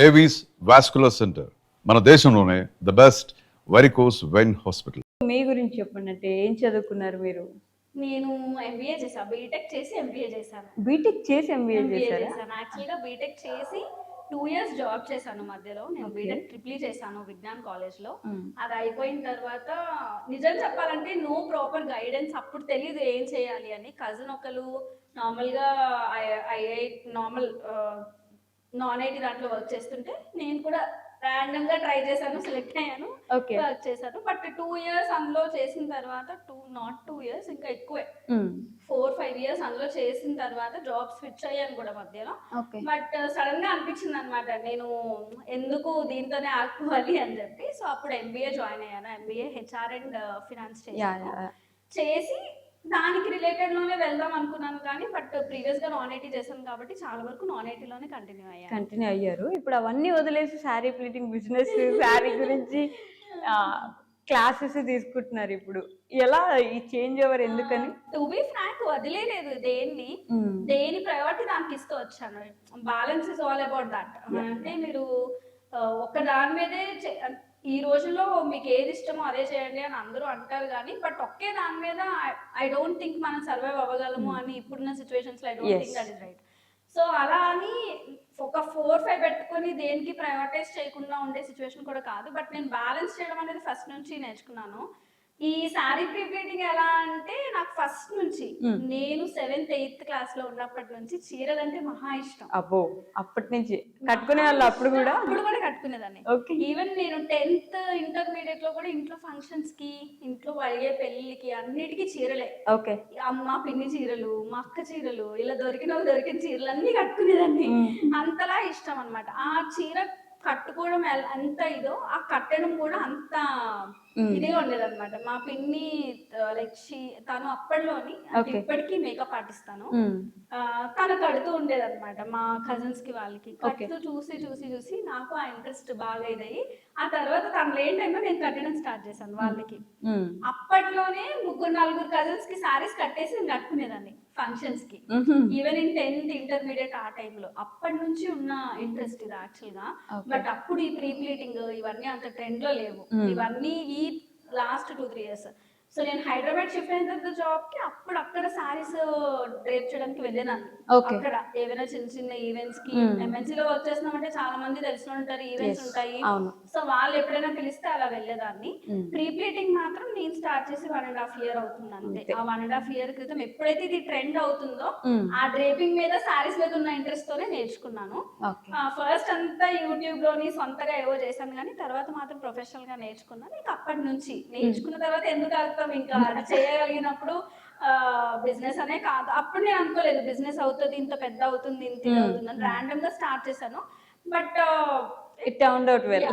Avis vascular centre మన దేశంలోనే the best varicose vein hospital. మీ గురించి చెప్పండి, అంటే ఏం చదువుకున్నారు మీరు? నేను ఎంబీఏ చేశాను, బీటెక్ చేసి ఎంబీఏ చేశాను. బీటెక్ చేసి ఎంబీఏ చేశారా? యాక్చువల్గా బీటెక్ చేసి 2 years జాబ్ చేశాను. మధ్యలో నేను బీటెక్ ట్రిపుల్ చేశాను విజ్ఞాన్ కాలేజ్లో. అది అయిపోయిన తర్వాత నిజం చెప్పాలంటే నో ప్రాపర్ గైడెన్స్, అప్పుడు తెలియదు ఏం చేయాలి అని. కజిన్ ఒకరు నార్మల్గా ఐఐ నాన్ ఐటీ దాంట్లో వర్క్ చేస్తుంటే నేను కూడా ర్యాండమ్ గా ట్రై చేశాను, సెలెక్ట్ అయ్యాను, వర్క్ చేశాను. బట్ 2 years అందులో చేసిన తర్వాత 2 years ఇంకా ఎక్కువే 4-5 years అందులో చేసిన తర్వాత జాబ్ స్విచ్ అయ్యాను కూడా మధ్యలో. బట్ సడన్ గా అనిపించింది అనమాట, నేను ఎందుకు దీంతోనే ఆడుకోవాలి అని చెప్పి. సో అప్పుడు ఎంబీఏ జాయిన్ అయ్యాను. ఎంబీఏ హెచ్ఆర్ అండ్ ఫినాన్స్ చేసి దానికి రిలేటెడ్ లోనే వెళ్దాం అనుకున్నాను కానీ బట్ ప్రీవియస్ గా నాన్ ఐటీ చేశాను కాబట్టి చాలా వరకు నాన్ ఐటీలోనే కంటిన్యూ అయ్యారు. ఇప్పుడు అవన్నీ వదిలేసి శారీ ప్లీటింగ్ బిజినెస్, శారీ గురించి క్లాసెస్ తీసుకుంటున్నారు. ఇప్పుడు ఎలా ఈ చేంజ్ ఓవర్ ఎందుకని? టు బి ఫ్రాంక్ వదిలేదు, దేని ప్రయారిటీ దానికి ఇస్తూ వచ్చాను. Balance is all about that. అంటే మీరు ఒక దాని మీదే ఈ రోజుల్లో మీకు ఏది ఇష్టమో అదే చేయండి అని అందరూ అంటారు కానీ బట్ ఒకే దాని మీద ఐ డోంట్ థింక్ మనం సర్వైవ్ అవ్వగలము అని ఇప్పుడున్న సిచ్యువేషన్స్ లో I don't think that is right. So అలా అని ఒక 4-5 పెట్టుకొని దేనికి ప్రయారిటైజ్ చేయకుండా ఉండే సిచ్యువేషన్ కూడా కాదు. బట్ నేను బ్యాలెన్స్ చేయడం అనేది ఫస్ట్ నుంచి నేర్చుకున్నాను. ఈ శారీ ప్రీప్లీటింగ్ ఎలా అంటే నాకు ఫస్ట్ నుంచి నేను 7th 8th క్లాస్ లో ఉన్నప్పటి నుంచి చీరలు అంటే మహా ఇష్టం. అబ్బో, అప్పటి నుంచి కట్టుకునే వాళ్ళు? అప్పుడు కూడా కట్టుకునేదాన్ని. ఈవెన్ నేను 10th ఇంటర్మీడియట్ లో కూడా ఇంట్లో ఫంక్షన్స్ కి, ఇంట్లో అయ్యే పెళ్లికి అన్నిటికీ చీరలే. మా పిన్ని చీరలు, మా అక్క చీరలు, ఇలా దొరికిన చీరలు అన్ని కట్టుకునేదాన్ని. అంతలా ఇష్టం అనమాట. ఆ చీర కట్టుకోవడం ఎంత ఇదో ఆ కట్టడం కూడా అంత ఇదిగా ఉండేదన్నమాట. మా పిన్ని లైక్ తను అప్పట్లోని ఇప్పటికీ మేకప్ ఆర్టిస్తాను, తను కడుతూ ఉండేదన్నమాట మా కజిన్స్ కి వాళ్ళకి. కడుతూ చూసి నాకు ఆ ఇంట్రెస్ట్ బాగా ఇదయ్యి ఆ తర్వాత తను లేని టైంలో నేను కట్టడం స్టార్ట్ చేశాను వాళ్ళకి. అప్పట్లోనే 3-4 కజిన్స్ కి సారీస్ కట్టేసి నేను కట్టుకునేదాన్ని ఫంక్షన్స్ కి. ఈవెన్ ఇన్ 10th ఇంటర్మీడియట్ ఆ టైంలో అప్పటి నుంచి ఉన్న ఇంట్రెస్ట్ ఇది యాక్చువల్ గా. బట్ అప్పుడు ఈ ప్రీ ప్లీటింగ్ ఇవన్నీ అంత ట్రెండ్ లో లేవు. ఇవన్నీ ఈ లాస్ట్ 2-3 years. సో నేను హైదరాబాద్ షిఫ్ట్ అయిన తర్వాత జాబ్ కి అక్కడ సారీస్ డ్రేప్ చేయడానికి వెళ్ళేదాన్ని. అక్కడ ఏవైనా చిన్న ఈవెంట్స్ కి, ఎంఎన్సీ లో వర్క్ చేస్తున్నామంటే చాలా మంది తెలిసిన ఉంటారు, ఈవెంట్స్ ఉంటాయి. సో వాళ్ళు ఎప్పుడైనా పిలిస్తే అలా వెళ్ళేదాన్ని. ప్రీ ప్లీటింగ్ మాత్రం నేను స్టార్ట్ చేసి 1.5 year అవుతుంది అంతే. ఆ 1.5 year క్రితం ఎప్పుడైతే ఇది ట్రెండ్ అవుతుందో ఆ డ్రేపింగ్ మీద సారీస్ మీద ఉన్న ఇంట్రెస్ట్ తోనే నేర్చుకున్నాను. ఫస్ట్ అంతా యూట్యూబ్ లోని సొంతగా ఏవో చేశాను కానీ తర్వాత మాత్రం ప్రొఫెషనల్ గా నేర్చుకున్నాను. ఇంకా అప్పటి నుంచి నేర్చుకున్న తర్వాత ఎందుకు ఇంకా అది చేయగలిగినప్పుడు బిజినెస్ అనే కాదు. అప్పుడు నేను అనుకోలేదు బిజినెస్ అవుతుంది, ఇంత పెద్ద అవుతుంది, ఇంత అవుతుంది అని. ర్యాండమ్ గా స్టార్ట్ చేశాను. But it turned out well.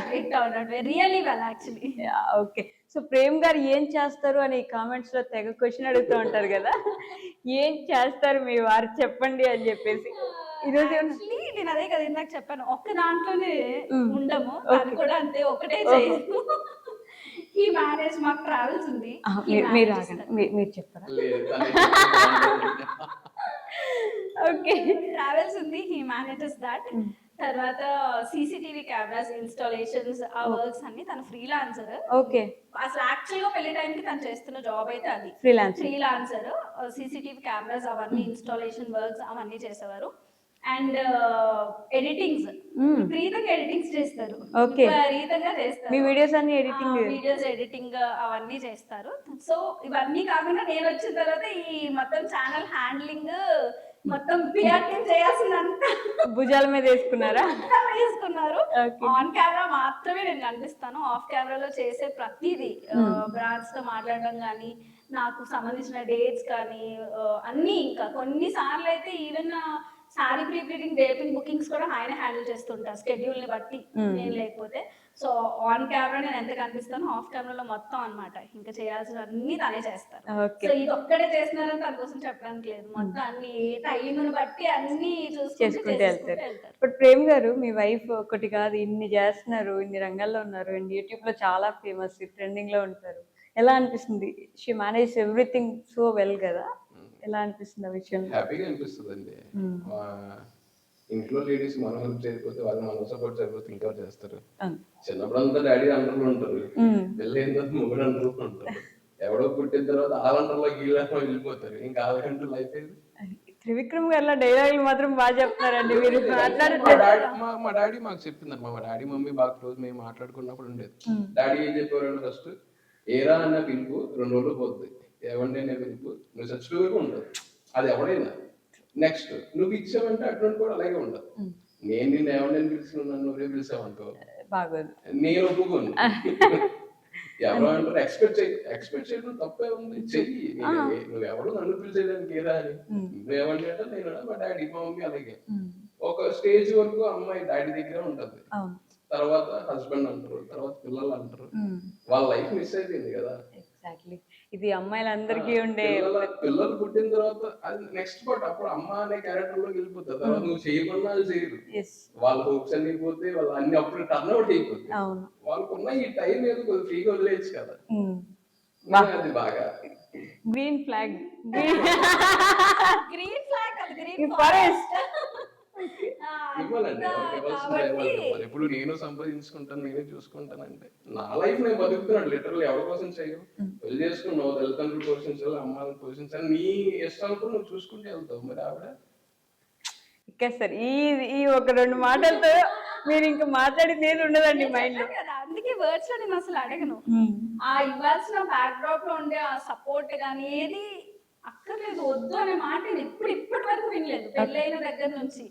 Really well actually. Okay. So Prem గారు ఏం చేస్తారు అని కామెంట్స్ లో తెగ క్వశ్చన్ అడుగుతూ ఉంటారు కదా, ఏం చేస్తారు మీ వారు చెప్పండి అని చెప్పేసి. ఈరోజు నేను అదే కదా ఇందాక చెప్పాను, ఒక్క దాంట్లోనే ఉండము. అది కూడా అంతే, ఒకటే చేయను. ఈ మ్యారేజ్ మాకు ట్రావెల్స్ ఉంది. మీరు చెప్పారా? ఓకే, ట్రావెల్స్ ఉంది, హీ మేనేజెస్ దట్. తర్వాత సీసీటీవీ కెమెరాస్ ఇన్స్టాలేషన్స్, ఆ వర్క్స్ అన్ని తన ఫ్రీలాన్సర్. ఓకే. అసలు యాక్చువల్ గా పెళ్లి టైంకి తను చేస్తున్న జాబ్ అయితే అది ఫ్రీలాన్సర్. సీసీటీవీ కెమెరాస్ అవన్నీ ఇన్స్టాలేషన్ వర్క్స్ అవన్నీ చేసేవారు. అండ్ ఎడిటింగ్స్, విపరీతంగా ఎడిటింగ్స్ చేస్తారు, విపరీతంగా చేస్తారు. మీ వీడియోస్ అన్ని ఎడిటింగ్ అవన్నీ చేస్తారు. సో ఇవన్నీ కాకుండా నేను వచ్చిన తర్వాత ఈ మొత్తం ఛానల్ హ్యాండ్లింగ్ మొత్తం పిఆర్టీం చేయాల్సిందంతా భుజాల మీద వేసుకున్నారు. ఆన్ కెమెరా మాత్రమే నేను కనిపిస్తాను. ఆఫ్ కెమెరాలో చేసే ప్రతిదీ, బ్రాండ్స్ తో మాట్లాడడం కానీ, నాకు సంబంధించిన డేట్స్ కానీ అన్ని. ఇంకా కొన్నిసార్లు అయితే even sari pre pleating, draping, bookings కూడా ఆయన హ్యాండిల్ చేస్తుంటారు స్కెడ్యూల్ ని బట్టి, నేను లేకపోతే. సో ఆన్ కెమెరా నేను ఎంత కనిపిస్తాను, ఆఫ్ కెమెరాలో మొత్తం అన్నమాట ఇంకా చేయాల్సిన అన్ని తనే చేస్తారు. సో ఇది ఒక్కడే చేస్తున్నారని తన కోసం చెప్పడానికి లేదు, మొత్తం అన్ని టైం బట్టి అన్ని చేసుకుంటూ వెళ్తారు. బట్ ప్రేమ్ గారు, మీ వైఫ్ ఒకటి కాదు ఇన్ని చేస్తున్నారు, ఇన్ని రంగాల్లో ఉన్నారు, అండ్ యూట్యూబ్ లో చాలా ఫేమస్, ట్రెండింగ్ లో ఉంటారు. ఎలా అనిపిస్తుంది? She manage everything so well కదా, ఎలా అనిపిస్తుంది ఆ విషయం? హ్యాపీగా అనిపిస్తుంది అండి. ఇంట్లో లేడీస్ మనం హెల్ప్ చేయకపోతే వాళ్ళు మనం సపోర్ట్ చేయకపోతే ఇంకా చేస్తారు. అవును. చిన్నప్పుడు అంతా డాడీ అండర్లో ఉంటారు, పెళ్ళి అయిన తర్వాత మొగుడు అండర్లో ఉంటారు. ఎవడో పుట్టిన తర్వాత వాళ్ళ అండర్లో వీళ్ళ వెళ్ళిపోతారు. ఇంకా వాళ్ళకంటూ లైఫ్ ఏది? త్రివిక్రమ్ గారిలో డైలాగులు మాత్రం బాగా చెప్తున్నారండి మీరు మా మాట్లాడట్లేదు. డాడీ మా డాడీ మాకు చెప్పింది, మా డాడీ మమ్మీ బాగా క్లోజ్, మేము మాట్లాడుకున్నప్పుడు ఉండేది. డాడీ ఏం చెప్పేవాడు, ఫస్ట్ ఏరా అన్న పిలుపు 2 రోజులు పోతుంది, ఏమంటే అనే పిలుపు నువ్వు చచ్చిపోయి వరకు ఉండదు. అది ఎవడైనా నెక్స్ట్ నువ్వు ఇచ్చావంటే అటువంటి కూడా అలాగే ఉండదు. నేను నిన్ను ఏమంటే పిలిచిన నువ్వే పిలిచావు అనుకో, బాగోదు. నేను ఒప్పుకోను. ఎవరో అంటారు ఎక్స్పెక్ట్ చేయడం తప్పే ఉంది, చెయ్యి. నువ్వు ఎవరు నన్ను పిలిచేయడానికి ఏదా అని నువ్వేమంటే అంటే నేను మా డాడీ మా మమ్మీ అలాగే. ఒక స్టేజ్ వరకు అమ్మాయి డాడీ దగ్గర ఉంటది, తర్వాత హస్బెండ్ అంటారు, తర్వాత పిల్లలు అంటారు. వాళ్ళ లైఫ్ మిస్ అయిపోయింది కదా. ఎగ్జాక్ట్లీ, ఇది అమ్మాయిలందరికీ ఉండే. పిల్లలు పుట్టిన తర్వాత అది నెక్స్ట్ పార్ట్, అప్పుడు అమ్మ అనే క్యారెక్టర్ లోకి వెళ్ళిపోతుంది. తర్వాత నువ్వు చేయమన్నా అది చేయరు. వాళ్ళ హోప్స్ అన్ని పోతే వాళ్ళ అన్ని అప్పుడు టర్న్ అవుట్ అయిపోతుంది. వాళ్ళకున్న ఈ టైం ఏదో కొద్దిగా ఫ్రీగా వదిలేయచ్చు కదా. అది బాగా గ్రీన్ ఫ్లాగ్, గ్రీన్ ఫ్లాగ్ అది గ్రీన్ ఫారెస్ట్ ఇవ్వాలండి, ఎప్పుడు నేను సంపాదించుకుంటాను నేనే చూసుకుంటానంటే నా లైఫ్ నేను బతుకుతున్నాను. లిటరల్ ఎవరి కోసం చేయవు, పెళ్లి చేసుకున్నావు, తల్లిదండ్రులు పోషించాలి, అమ్మాయిని పోషించాలి, నీ ఇష్టాలకు నువ్వు చూసుకుంటే వెళ్తావు. మరి ఆవిడ సార్ ఈ ఒక 2 మాటలతో మీరు ఇంకా మాట్లాడింది ఏది ఉండదండి మైండ్ లో. అందుకే వర్డ్స్ లో నేను అసలు అడగను. ఆ ఇవ్వాల్సిన బ్యాక్ డ్రాప్ లో ఉండే ఆ సపోర్ట్ గానీ ఏది అక్కర్లేదు, వద్దు అనే మాట నేను ఇప్పటి వరకు వినలేదు పెళ్ళైన దగ్గర నుంచి.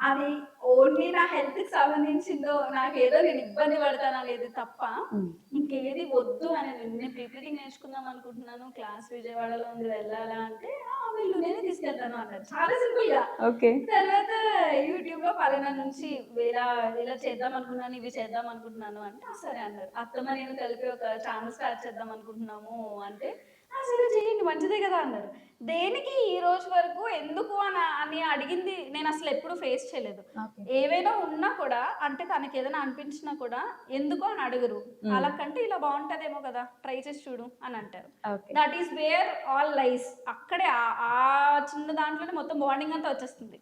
అది ఓన్లీ నా హెల్త్ కి సంబంధించిందో, నాకు ఏదో నేను ఇబ్బంది పడతాను అనేది తప్ప ఇంకేది వద్దు అనేది. నేను ప్రిపేరింగ్ నేర్చుకుందాం అనుకుంటున్నాను, క్లాస్ విజయవాడలో ఉంది, వెళ్ళాలా అంటే వీళ్ళు నేనే తీసుకెళ్తాను అన్నారు, చాలా సింపుల్ గా. తర్వాత యూట్యూబ్ లో పలానా నుంచి ఇలా చేద్దాం అనుకున్నాను, ఇవి చేద్దాం అనుకుంటున్నాను అంటే సరే అన్నారు. అత్తమ్మ నేను కలిపి ఒక ఛానల్ స్టార్ట్ చేద్దాం అనుకుంటున్నాము అంటే సరే చేయండి మంచిదే కదా అన్నారు. దేనికి ఈ రోజు వరకు ఎందుకు అని అడిగింది నేను అసలు ఎప్పుడు ఫేస్ చేయలేదు. ఏవైనా ఉన్నా కూడా అంటే తనకి ఏదైనా అనిపించినా కూడా ఎందుకు అని అడగరు. అలా కంటే ఇలా బాగుంటదేమో కదా, ట్రై చేసి చూడు అని అంటారు. దట్ ఈస్ వేర్ ఆల్ లైస్. అక్కడే ఆ చిన్న దాంట్లోనే మొత్తం బాండింగ్ అంతా వచ్చేస్తుంది.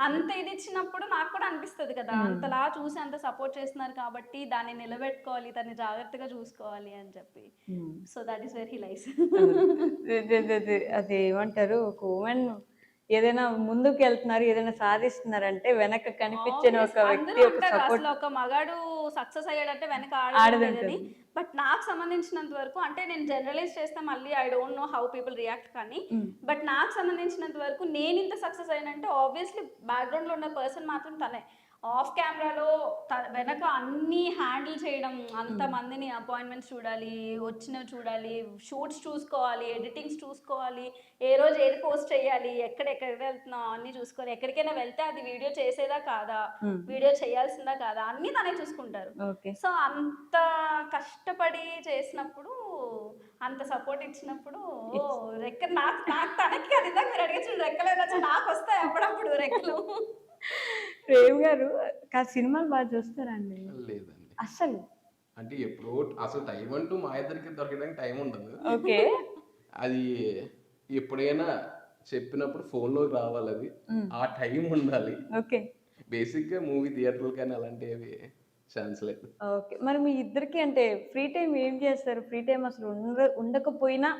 అంత ఇది ఇచ్చినప్పుడు నాకు కూడా అనిపిస్తుంది కదా, అంతలా చూసి అంత సపోర్ట్ చేస్తున్నారు కాబట్టి దాన్ని నిలబెట్టుకోవాలి, దాన్ని జాగ్రత్తగా చూసుకోవాలి అని చెప్పి. So that is where he lies. అది ఏమంటారు, ఒక ఉమెన్ ఏదైనా ముందుకు వెళ్తున్నారు, ఏదైనా సాధిస్తున్నారంటే వెనక కనిపించిన ఒక వ్యక్తి అసలు ఒక మగాడు సక్సెస్ అయ్యాడంటే వెనక ఆడదని. బట్ నాకు సంబంధించినంత వరకు అంటే నేను జనరలైజ్ చేస్తే మళ్ళీ I don't know how people react కానీ, బట్ నాకు సంబంధించినంత వరకు నేను ఇంత సక్సెస్ అయినంటే ఆబ్వియస్లీ బ్యాక్గ్రౌండ్ లో ఉన్న పర్సన్ మాత్రం తనే. ఆఫ్ కెమెరాలో వెనక అన్ని హ్యాండిల్ చేయడం, అంతమందిని అపాయింట్మెంట్స్ చూడాలి, వచ్చినవి చూడాలి, షూట్స్ చూసుకోవాలి, ఎడిటింగ్స్ చూసుకోవాలి, ఏ రోజు ఏది పోస్ట్ చేయాలి, ఎక్కడెక్కడ వెళ్తున్నాం అన్ని చూసుకోవాలి, ఎక్కడికైనా వెళ్తే అది వీడియో చేసేదా కాదా, వీడియో చేయాల్సిందా కాదా అన్ని తనే చూసుకుంటారు. సో అంత కష్టపడి చేసినప్పుడు, అంత సపోర్ట్ ఇచ్చినప్పుడు నాకు తనకి అది మీరు అడిగించిన రెక్కలు నాకు వస్తాయి అప్పుడప్పుడు రెక్కలు. ప్రేమ్ గారు సినిమాలు బాగా చూస్తారండి? లేదండి అసలు. అంటే ఎప్పుడు అసలు టైం అంటూ మా ఇద్దరికి దొరకడానికి టైం ఉండదు. అది ఎప్పుడైనా చెప్పినప్పుడు ఫోన్ లోకి రావాలి, అది ఆ టైం ఉండాలి. బేసిక్ గా మూవీ థియేటర్లు కానీ అలాంటివి ఛాన్స్ లేదు. మరి మీ ఇద్దరికి అంటే ఫ్రీ టైం ఏం చేస్తారు? ఫ్రీ టైం అసలు ఉండకపోయినా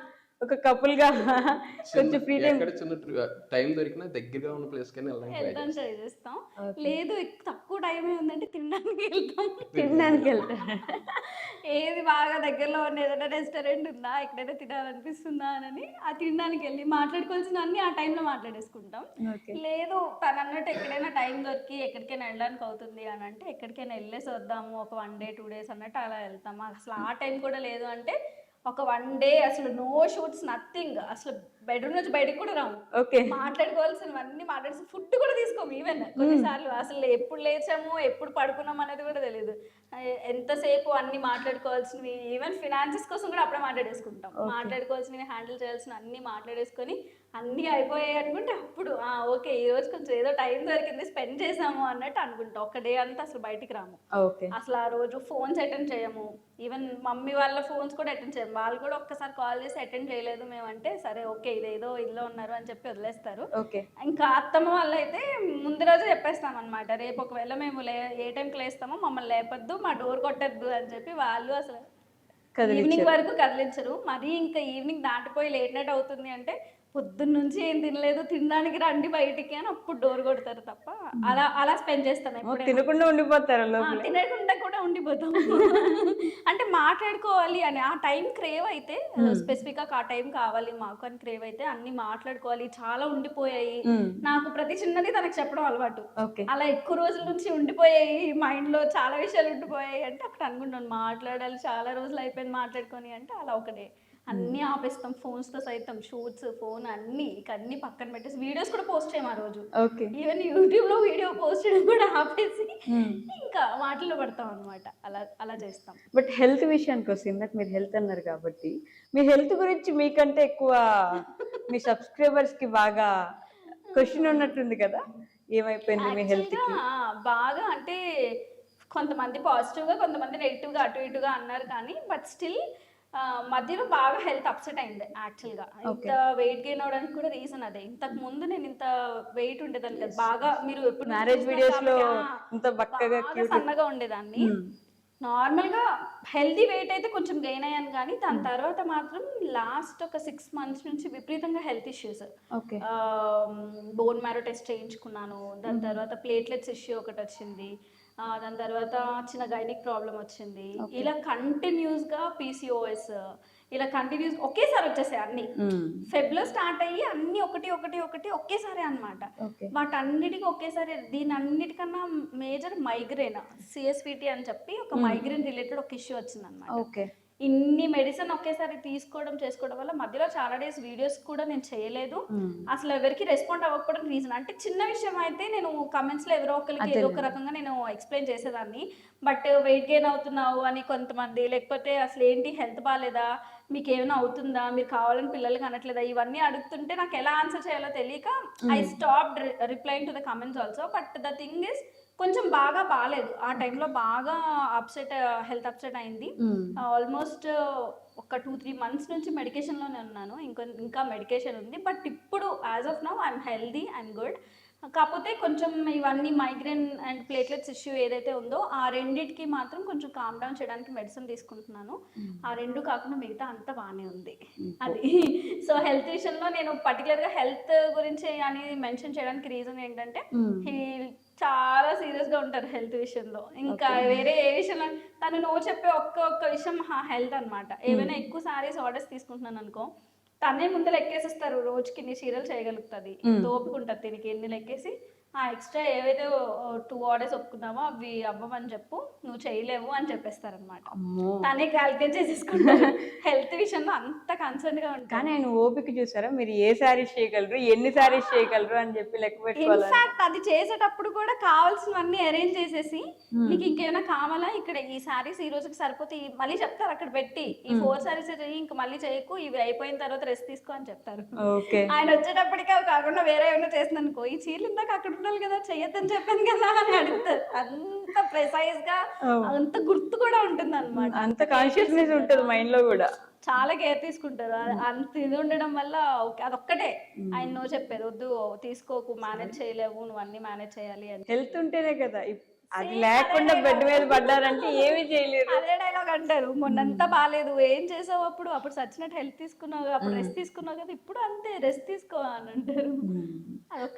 ఒక కపుల్ గా కొంచెం ఫ్రీ టైం, చిన్న టైం దొరికినా దగ్గరగా ఉన్న ప్లేస్ కానీ వెళ్తాం, ట్రై చేస్తాం. లేదు తక్కువ టైమే ఉందంటే తినడానికి వెళ్తాం. ఏది బాగా దగ్గరలో ఉన్న ఏదైనా రెస్టారెంట్ ఉందా, ఎక్కడైనా తినాలనిపిస్తుందా అని ఆ తినడానికి వెళ్ళి మాట్లాడుకోవాల్సిన అన్ని ఆ టైంలో మాట్లాడేసుకుంటాం. లేదు తను అన్నట్టు ఎక్కడైనా టైం దొరికి ఎక్కడికైనా వెళ్ళడానికి అవుతుంది అని అంటే ఎక్కడికైనా వెళ్ళేసి వద్దాము ఒక 1 day 2 days అన్నట్టు అలా వెళ్తాం. అసలు ఆ టైం కూడా లేదు అంటే ఒక 1 day అసలు నో షూట్స్, నథింగ్, అసలు బెడ్రూమ్ నుంచి బయటకు కూడా రాము. మాట్లాడుకోవాల్సినవన్నీ మాట్లాడేసి ఫుడ్ కూడా తీసుకోము. ఈవెన్ కొన్నిసార్లు అసలు ఎప్పుడు లేచాము ఎప్పుడు పడుకున్నాం అనేది కూడా తెలియదు. ఎంతసేపు అన్ని మాట్లాడుకోవాల్సినవి, ఈవెన్ ఫినాన్సెస్ కోసం కూడా అప్పుడే మాట్లాడేసుకుంటాం. మాట్లాడుకోవాల్సినవి, హ్యాండిల్ చేయాల్సిన అన్ని మాట్లాడేసుకొని అన్నీ అయిపోయాయి అనుకుంటే అప్పుడు ఓకే ఈ రోజు కొంచెం ఏదో టైం దొరికింది స్పెండ్ చేసాము అన్నట్టు అనుకుంటా. ఒక డే అంతా అసలు బయటికి రాము. ఓకే. అసలు ఆ రోజు ఫోన్స్ అటెండ్ చేయము. ఈవెన్ మమ్మీ వాళ్ళ ఫోన్స్ కూడా అటెండ్ చేయము. వాళ్ళు కూడా ఒక్కసారి కాల్ చేసి అటెండ్ చేయలేదు మేమంటే సరే ఓకే ఇదేదో ఇదిలో ఉన్నారు అని చెప్పి వదిలేస్తారు. ఓకే. ఇంకా అత్తమ్మ వాళ్ళు అయితే ముందు రోజు చెప్పేస్తాం అనమాట, రేపు ఒకవేళ మేము ఏ టైంకి లేస్తామో మమ్మల్ని లేపొద్దు, మా డోర్ కొట్టద్దు అని చెప్పి వాళ్ళు అసలు ఈవినింగ్ వరకు కదిలించరు. మరీ ఇంకా ఈవినింగ్ దాటిపోయి లేట్ నైట్ అవుతుంది అంటే పొద్దున్న నుంచి ఏం తినలేదు, తినడానికి రండి బయటికి అని అప్పుడు డోర్ కొడతారు తప్ప అలా స్పెండ్ చేస్తాను. తినకుండా ఉండిపోతారు, తినకుండా కూడా ఉండిపోతాం. అంటే మాట్లాడుకోవాలి అని ఆ టైం క్రేవ్ అయితే స్పెసిఫిక్ గా ఆ టైం కావాలి మాకు అని క్రేవ్ అయితే అన్ని మాట్లాడుకోవాలి. చాలా ఉండిపోయాయి నాకు, ప్రతి చిన్నది తనకు చెప్పడం అలవాటు. అలా ఎక్కువ రోజుల నుంచి ఉండిపోయాయి మైండ్ లో, చాలా విషయాలు ఉండిపోయాయి అంటే అక్కడ అనుకుంటాను మాట్లాడాలి, చాలా రోజులు అయిపోయింది మాట్లాడుకొని అంటే అలా ఒకటే అన్నీ ఆపేస్తాం. ఫోన్స్ తో సైతం షూట్స్ ఫోన్ అన్ని పక్కన పెట్టేసి వీడియోస్ కూడా పోస్ట్ చేయము ఆ రోజు. ఈవెన్ యూట్యూబ్ లో వీడియో పోస్ట్ చేయడం కూడా ఆపేసి ఇంకా వాటిలో పడతాం అనమాట. అలా చేస్తాం. బట్ హెల్త్ విషయానికి వస్తే ఇందాక మీరు హెల్త్ అన్నారు కాబట్టి మీ హెల్త్ గురించి మీకంటే ఎక్కువ మీ సబ్స్క్రైబర్స్ కి బాగా క్వశ్చన్ ఉన్నట్టుంది కదా, ఏమైపోయింది మీ హెల్త్ కి? బాగా అంటే కొంతమంది పాజిటివ్ గా కొంతమంది నెగిటివ్ గా అటు ఇటుగా అన్నారు కానీ బట్ స్టిల్ మధ్యలో బాగా హెల్త్ అప్సెట్ అయింది యాక్చువల్గా. ఇంత వెయిట్ గెయిన్ అవడానికి కూడా రీజన్ అదే. ఇంతకు ముందు నేను ఇంత వెయిట్ ఉండేదాన్ని కదా, బాగా మీరు ఎప్పుడు మ్యారేజ్ వీడియోస్ లో ఇంత బక్కగా సన్నగా ఉండేదాన్ని. నార్మల్ గా హెల్దీ వెయిట్ అయితే కొంచెం గెయిన్ అయ్యాను కానీ దాని తర్వాత మాత్రం లాస్ట్ ఒక 6 months నుంచి విపరీతంగా health issues. Bone marrow test చేయించుకున్నాను, దాని తర్వాత ప్లేట్లెట్స్ ఇష్యూ ఒకటి వచ్చింది, దాని తర్వాత చిన్న గైనిక్ ప్రాబ్లం వచ్చింది. ఇలా కంటిన్యూస్ గా PCOS ఇలా కంటిన్యూస్ ఒకేసారి వచ్చేసాయి అన్ని. ఫెబ్ లో స్టార్ట్ అయ్యి అన్ని ఒకటి ఒకేసారి అనమాట. వాటన్నిటికీ ఒకేసారి. దీని అన్నిటికన్నా మేజర్ మైగ్రేన్, CSVT అని చెప్పి ఒక మైగ్రేన్ రిలేటెడ్ ఒక ఇష్యూ వచ్చింది అనమాట. ఇన్ని మెడిసిన్ ఒకేసారి చేసుకోవడం వల్ల మధ్యలో చాలా డేస్ వీడియోస్ కూడా నేను చేయలేదు. అసలు ఎవరికి రెస్పాండ్ అవ్వకపోవడం రీజన్ అంటే చిన్న విషయం అయితే నేను కమెంట్స్ లో ఎవరో ఒకరికి ఏదో ఒక రకంగా నేను ఎక్స్ప్లెయిన్ చేసేదాన్ని. బట్ వెయిట్ గెయిన్ అవుతున్నావు అని కొంతమంది, లేకపోతే అసలు ఏంటి హెల్త్ బాగాలేదా, మీకు ఏమైనా అవుతుందా, మీరు కావాలని పిల్లలకి అనట్లేదా, ఇవన్నీ అడుగుతుంటే నాకు ఎలా ఆన్సర్ చేయాలో తెలియక I stopped replying to the comments also. But the thing is కొంచెం బాగాలేదు ఆ టైంలో, బాగా హెల్త్ అప్సెట్ అయింది. ఆల్మోస్ట్ ఒక 2-3 months నుంచి మెడికేషన్లోనే ఉన్నాను. ఇంకా మెడికేషన్ ఉంది. బట్ ఇప్పుడు as of now I'm healthy, I'm good. కాకపోతే కొంచెం ఇవన్నీ మైగ్రేన్ అండ్ ప్లేట్లెట్స్ ఇష్యూ ఏదైతే ఉందో ఆ రెండింటికి మాత్రం కొంచెం కామ్ డౌన్ చేయడానికి మెడిసిన్ తీసుకుంటున్నాను. ఆ రెండు కాకుండా మిగతా అంతా బాగానే ఉంది అది. సో హెల్త్ విషయంలో నేను పర్టికులర్గా హెల్త్ గురించి అని మెన్షన్ చేయడానికి రీజన్ ఏంటంటే చాలా సీరియస్ గా ఉంటారు హెల్త్ విషయంలో. ఇంకా వేరే ఏ విషయంలో తను నో చెప్పే ఒక్క విషయం హెల్త్ అనమాట. ఏమైనా ఎక్కువ సారీస్ ఆర్డర్స్ తీసుకుంటున్నాను అనుకో, తనే ముందు లెక్కేసిస్తారు రోజుకి ఇన్ని చీరలు చేయగలుగుతుంది, ఇంత ఓపిక ఉంటుంది దీనికి, ఎన్ని లెక్కేసి ఎక్స్ట్రా ఏవైతే 2 orders ఒప్పుకున్నామో అవి అవ్వమని చెప్పు, నువ్వు చేయలేవు అని చెప్పేస్తారనమాట. తనే క్యాల్కులేట్ చేసేసుకుంటారు హెల్త్ విషయంలో అంత కన్సర్న్ గా ఉంటారు. కానీ ఆయన ఓపిక చూసారా, మీరు ఏ శారీస్ చేయగలరు, ఎన్ని శారీస్ చేయగలరు అని చెప్పి లెక్క పెట్టుకోవాలి. ఇన్ఫాక్ట్ అది చేసేటప్పుడు కూడా కావాల్సినవన్నీ అరేంజ్ చేసేసి నీకు ఇంకేమైనా కావాలా, ఇక్కడ ఈ శారీస్ ఈ రోజుకి సరిపోతే మళ్ళీ చెప్తారు అక్కడ పెట్టి, ఈ 4 sarees చెయ్యి, ఇంక మళ్ళీ చేయకు, ఇవి అయిపోయిన తర్వాత రెస్ట్ తీసుకో అని చెప్తారు. ఆయన వచ్చేటప్పటికి అవి కాకుండా వేరే ఏమైనా చేసింది అనుకో, ఈ చీరలు ఇందాక అక్కడ ఉండాలి కదా, చెయ్యొద్దని చెప్పాను కదా అని అడుగుతారు. అంత ప్రెసైజ్ గా, అంత గుర్తు కూడా ఉంటుంది అనమాట, అంత కాన్షియస్నెస్ ఉంటుంది మైండ్ లో కూడా. చాలా కేర్ తీసుకుంటారు. అంత ఇది ఉండడం వల్ల అదొక్కటే ఆయన నో చెప్పేది, వద్దు తీసుకోకు, మేనేజ్ చేయలేవు, నువ్వు అన్ని మేనేజ్ చేయాలి అని. హెల్త్ ఉంటేనే కదా, అది లేకుండా బెడ్ మీద పడ్డారంటే ఏమీ చేయలేరు. అదే డైలాగ్ అంటారు, మొన్నంతా బాగాలేదు ఏం చేసావు, అప్పుడు సచ్చినట్టు హెల్త్ తీసుకున్నావు, అప్పుడు రెస్ట్ తీసుకున్నావు కదా, ఇప్పుడు అంతే రెస్ట్ తీసుకో అని అంటారు. అదొక